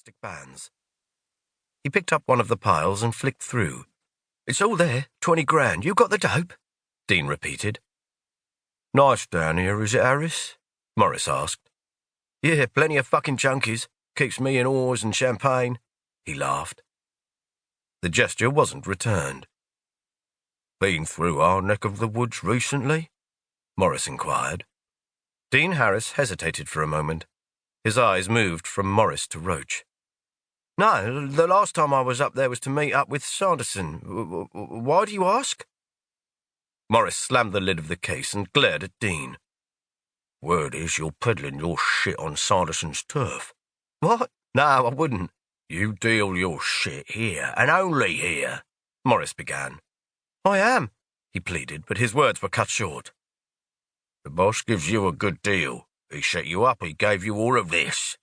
plastic bands. He picked up one of the piles and flicked through. "It's all there, 20 grand. You got the dope?" Dean repeated. "Nice down here, is it, Harris?" Morris asked. "Yeah, plenty of fucking junkies. Keeps me in oars and champagne." He laughed. The gesture wasn't returned. "Been through our neck of the woods recently?" Morris inquired. Dean Harris hesitated for a moment. His eyes moved from Morris to Roach. "No, the last time I was up there was to meet up with Sanderson. Why do you ask?" Morris slammed the lid of the case and glared at Dean. "Word is you're peddling your shit on Sanderson's turf." "What? No, I wouldn't." "You deal your shit here, and only here," Morris began. "I am," he pleaded, but his words were cut short. "The boss gives you a good deal. He set you up, he gave you all of this."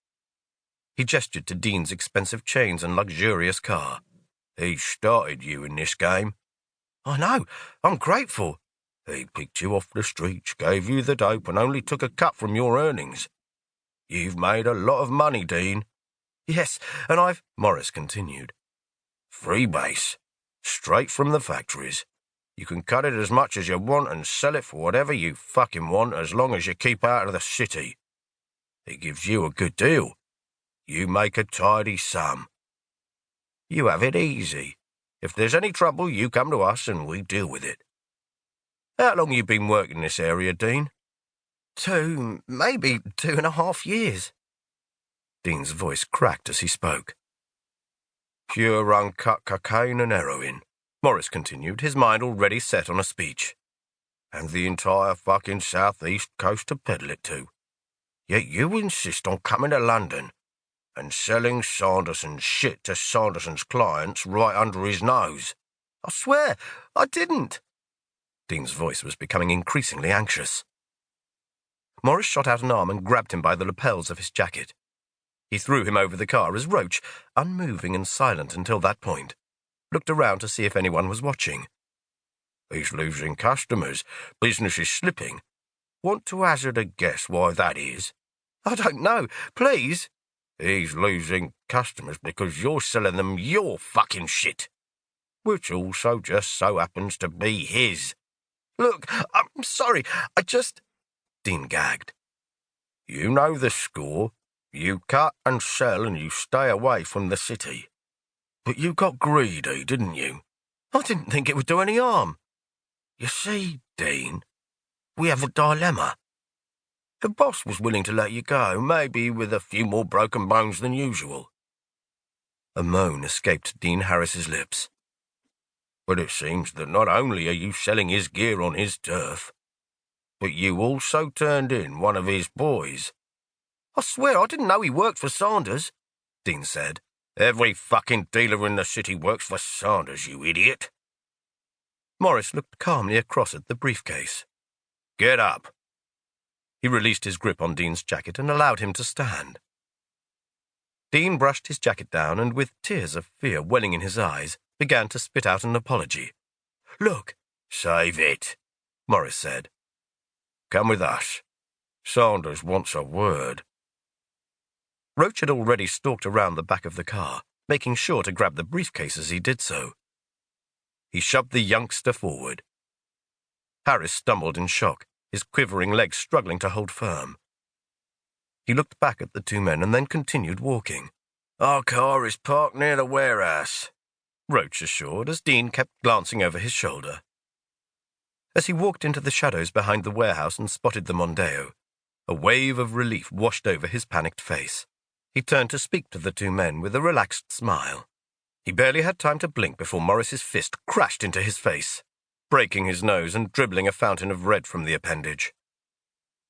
He gestured to Dean's expensive chains and luxurious car. "He started you in this game." "I know. I'm grateful." "He picked you off the streets, gave you the dope, and only took a cut from your earnings. You've made a lot of money, Dean." "Yes, and I've—" Morris continued. "Freebase. Straight from the factories. You can cut it as much as you want and sell it for whatever you fucking want as long as you keep out of the city. He gives you a good deal. You make a tidy sum. You have it easy. If there's any trouble, you come to us and we deal with it. How long you been working this area, Dean?" Maybe 2.5 years. Dean's voice cracked as he spoke. "Pure uncut cocaine and heroin," Morris continued, his mind already set on a speech. "And the entire fucking southeast coast to peddle it to. Yet you insist on coming to London and selling Sanderson's shit to Sanderson's clients right under his nose." "I swear, I didn't." Dean's voice was becoming increasingly anxious. Morris shot out an arm and grabbed him by the lapels of his jacket. He threw him over the car as Roach, unmoving and silent until that point, looked around to see if anyone was watching. "He's losing customers. Business is slipping. Want to hazard a guess why that is?" "I don't know. Please." "He's losing customers because you're selling them your fucking shit, which also just so happens to be his." "Look, I'm sorry. I just—" Dean gagged. "You know the score. You cut and sell and you stay away from the city. But you got greedy, didn't you?" "I didn't think it would do any harm." "You see, Dean, we have a dilemma. The boss was willing to let you go, maybe with a few more broken bones than usual." A moan escaped Dean Harris's lips. "But it seems that not only are you selling his gear on his turf, but you also turned in one of his boys." "I swear I didn't know he worked for Sanders," Dean said. "Every fucking dealer in the city works for Sanders, you idiot." Morris looked calmly across at the briefcase. "Get up." He released his grip on Dean's jacket and allowed him to stand. Dean brushed his jacket down and, with tears of fear welling in his eyes, began to spit out an apology. "Look." "Save it," Morris said. "Come with us. Sanders wants a word." Roach had already stalked around the back of the car, making sure to grab the briefcase as he did so. He shoved the youngster forward. Harris stumbled in shock, his quivering legs struggling to hold firm. He looked back at the two men and then continued walking. "Our car is parked near the warehouse," Roach assured as Dean kept glancing over his shoulder. As he walked into the shadows behind the warehouse and spotted the Mondeo, a wave of relief washed over his panicked face. He turned to speak to the two men with a relaxed smile. He barely had time to blink before Morris's fist crashed into his face, breaking his nose and dribbling a fountain of red from the appendage.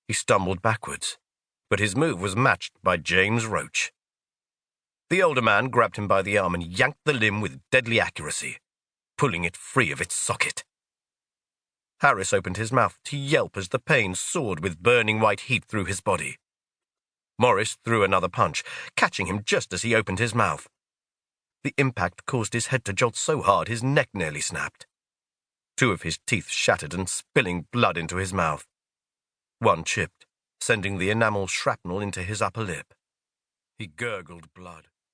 He stumbled backwards, but his move was matched by James Roach. The older man grabbed him by the arm and yanked the limb with deadly accuracy, pulling it free of its socket. Harris opened his mouth to yelp as the pain soared with burning white heat through his body. Morris threw another punch, catching him just as he opened his mouth. The impact caused his head to jolt so hard his neck nearly snapped. Two of his teeth shattered and spilling blood into his mouth. One chipped, sending the enamel shrapnel into his upper lip. He gurgled blood.